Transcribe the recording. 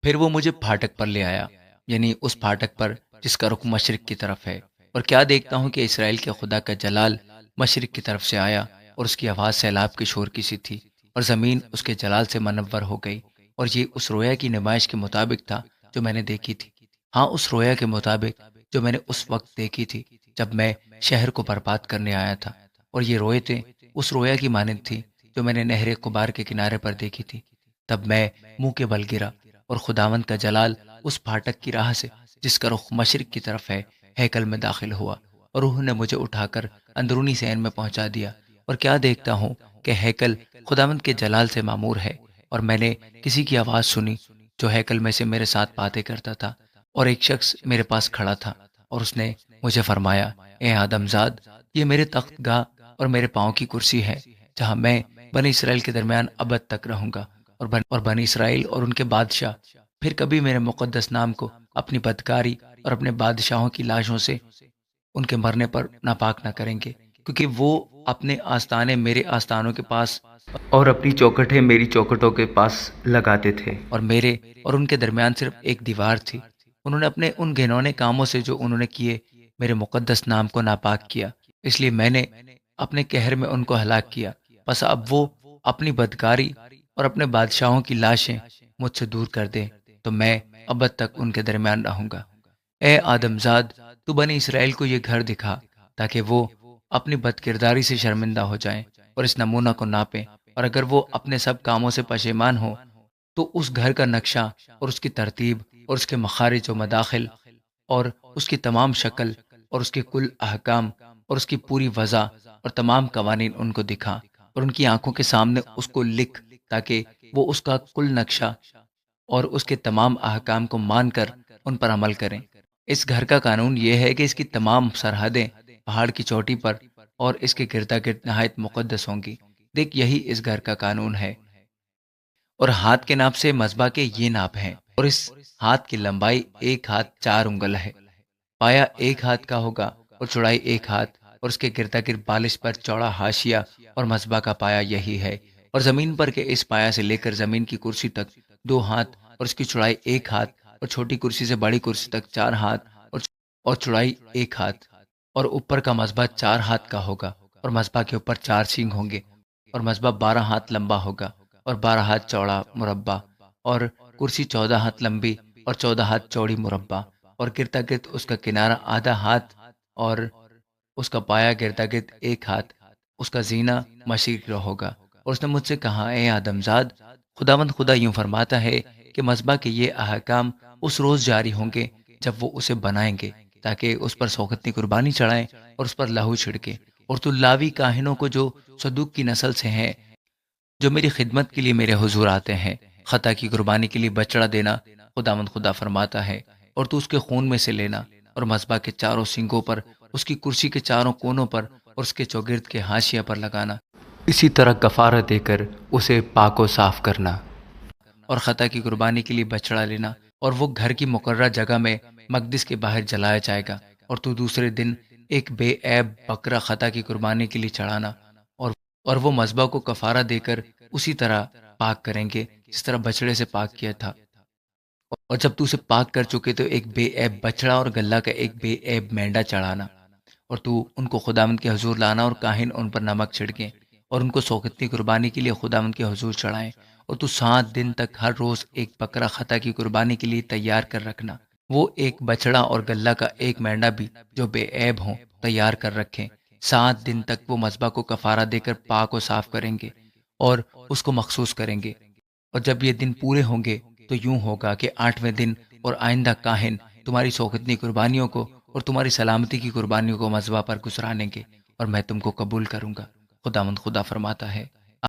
پھر وہ مجھے پھاٹک پر لے آیا، یعنی اس پھاٹک پر جس کا رخ مشرق کی طرف ہے، اور کیا دیکھتا ہوں کہ اسرائیل کے خدا کا جلال مشرق کی طرف سے آیا، اور اس کی آواز سیلاب کے شور کی سی تھی، اور زمین اس کے جلال سے منور ہو گئی۔ اور یہ اس رویا کی نمائش کے مطابق تھا جو میں نے دیکھی تھی، ہاں اس رویا کے مطابق جو میں نے اس وقت دیکھی تھی جب میں شہر کو برباد کرنے آیا تھا۔ اور یہ رویتیں اس رویا کی مانند تھی جو میں نے نہر قبار کے کنارے پر دیکھی تھی۔ تب میں منہ کے بل گرا، اور خداوند کا جلال اس پھاٹک کی راہ سے جس کا رخ مشرق کی طرف ہے ہیکل میں داخل ہوا، اور روح نے مجھے اٹھا کر اندرونی صحن میں پہنچا دیا۔ اور کیا دیکھتا ہوں کہ ہیکل خداوند کے جلال سے معمور ہے، اور میں نے کسی کی آواز سنی جو ہیکل میں سے میرے ساتھ باتیں کرتا تھا، اور ایک شخص میرے پاس کھڑا تھا، اور اس نے مجھے فرمایا، اے آدم زاد، یہ میرے تخت گاہ اور میرے پاؤں کی کرسی ہے، جہاں میں بنی اسرائیل کے درمیان ابد تک رہوں گا، اور بنی اسرائیل اور ان کے بادشاہ پھر کبھی میرے مقدس نام کو اپنی بدکاری اور اپنے بادشاہوں کی لاشوں سے ان کے مرنے پر ناپاک نہ کریں گے، کیونکہ وہ اپنے آستانے میرے آستانوں کے پاس اور اپنی چوکھٹیں میری چوکھٹوں کے پاس لگاتے تھے، اور میرے اور ان کے درمیان صرف ایک دیوار تھی۔ انہوں نے اپنے ان گھنونے کاموں سے جو انہوں نے کیے میرے مقدس نام کو ناپاک کیا، اس لیے میں نے اپنے قہر میں ان کو ہلاک کیا۔ بس اب وہ اپنی بدکاری اور اپنے بادشاہوں کی لاشیں مجھ سے دور کر دے، تو میں ابد تک ان کے درمیان رہوں گا۔ اے آدم زاد، تو بنی اسرائیل کو یہ گھر دکھا، تاکہ وہ اپنی بد کرداری سے شرمندہ ہو جائیں اور اس نمونہ کو ناپیں، اور اگر وہ اپنے سب کاموں سے پشیمان ہو تو اس گھر کا نقشہ اور اس کی ترتیب اور اس کے مخارج و مداخل اور اس کی تمام شکل اور اس کے کل احکام اور اس کی پوری وضع اور تمام قوانین ان کو دکھا، اور ان کی آنکھوں کے سامنے اس کو لکھ، تاکہ وہ اس کا کل نقشہ اور اس کے تمام احکام کو مان کر ان پر عمل کریں۔ اس گھر کا قانون یہ ہے کہ اس کی تمام سرحدیں پہاڑ کی چوٹی پر اور اس کے گردا گرد نہایت مقدس ہوں گی۔ دیکھ، یہی اس گھر کا قانون ہے۔ اور ہاتھ کے ناپ سے مذبح کے یہ ناپ ہیں، اور اس ہاتھ کی لمبائی 1 ہاتھ 4 انگل ہے، پایا 1 ہاتھ کا ہوگا اور چوڑائی 1 ہاتھ، اور اس کے گردا گرد بالش پر چوڑا حاشیہ، اور مذبح کا پایا یہی ہے۔ اور زمین پر کے اس پایا سے لے کر زمین کی کرسی تک 2 ہاتھ، اور اس کی چوڑائی 1 ہاتھ، اور چھوٹی کرسی سے بڑی کرسی تک 4 ہاتھ، اور چوڑائی 1 ہاتھ، اور اوپر کا مذبح 4 ہاتھ کا ہوگا، اور مذبح کے اوپر 4 سینگ ہوں گے، اور مذبح 12 ہاتھ لمبا ہوگا اور 12 ہاتھ چوڑا مربع، اور کرسی 14 ہاتھ لمبی اور 14 ہاتھ چوڑی مربع، اور گردا گرد اس کا کنارہ ½ ہاتھ، اور اس کا پایا گردا گرد 1 ہاتھ، اس کا زینہ مشرق رو ہوگا۔ اور اس نے مجھ سے کہا، اے آدم زاد، خداوند خدا یوں فرماتا ہے کہ مذبح کے یہ احکام اس روز جاری ہوں گے جب وہ اسے بنائیں گے، تاکہ اس پر سوگندی قربانی چڑھائیں اور اس پر لہو چھڑکے۔ اور تو لاوی کاہنوں کو جو صدوق کی نسل سے ہیں، جو میری خدمت کے لیے میرے حضور آتے ہیں، خطا کی قربانی کے لیے بچڑا دینا، خداوند خدا فرماتا ہے، اور تو اس کے خون میں سے لینا، اور مذبح کے چاروں سینگوں پر، اس کی کرسی کے چاروں کونوں پر اور اس کے چوگرد کے حاشیہ پر لگانا، اسی طرح کفارہ دے کر اسے پاک و صاف کرنا۔ اور خطا کی قربانی کے لیے بچڑا لینا، اور وہ گھر کی مقررہ جگہ میں مقدس کے باہر جلایا جائے گا۔ اور تو دوسرے دن ایک بے عیب بکرا خطا کی قربانی کے لیے چڑھانا، اور وہ مذبح کو کفارہ دے کر اسی طرح پاک کریں گے جس طرح بچڑے سے پاک کیا تھا۔ اور جب تو اسے پاک کر چکے تو ایک بے عیب بچڑا اور گلہ کا ایک بے عیب مینڈا چڑھانا، اور تو ان کو خداوند کے حضور لانا، اور کاہن ان پر نمک چھڑکیں اور ان کو سوگندی قربانی کے لیے خداوند کے حضور چڑھائیں۔ اور تو 7 دن تک ہر روز ایک بکرا خطا کی قربانی کے لیے تیار کر رکھنا، وہ ایک بچڑا اور گلہ کا ایک مینڈا بھی جو بے عیب ہوں تیار کر رکھیں۔ 7 دن تک وہ مذبح کو کفارہ دے کر پاک و صاف کریں گے اور اس کو مخصوص کریں گے۔ اور جب یہ دن پورے ہوں گے تو یوں ہوگا کہ 8ویں دن اور آئندہ کاہن تمہاری سوگندی قربانیوں کو اور تمہاری سلامتی کی قربانیوں کو مذبح پر گزرانیں گے، اور میں تم کو قبول کروں گا، خداوند خدا فرماتا ہے۔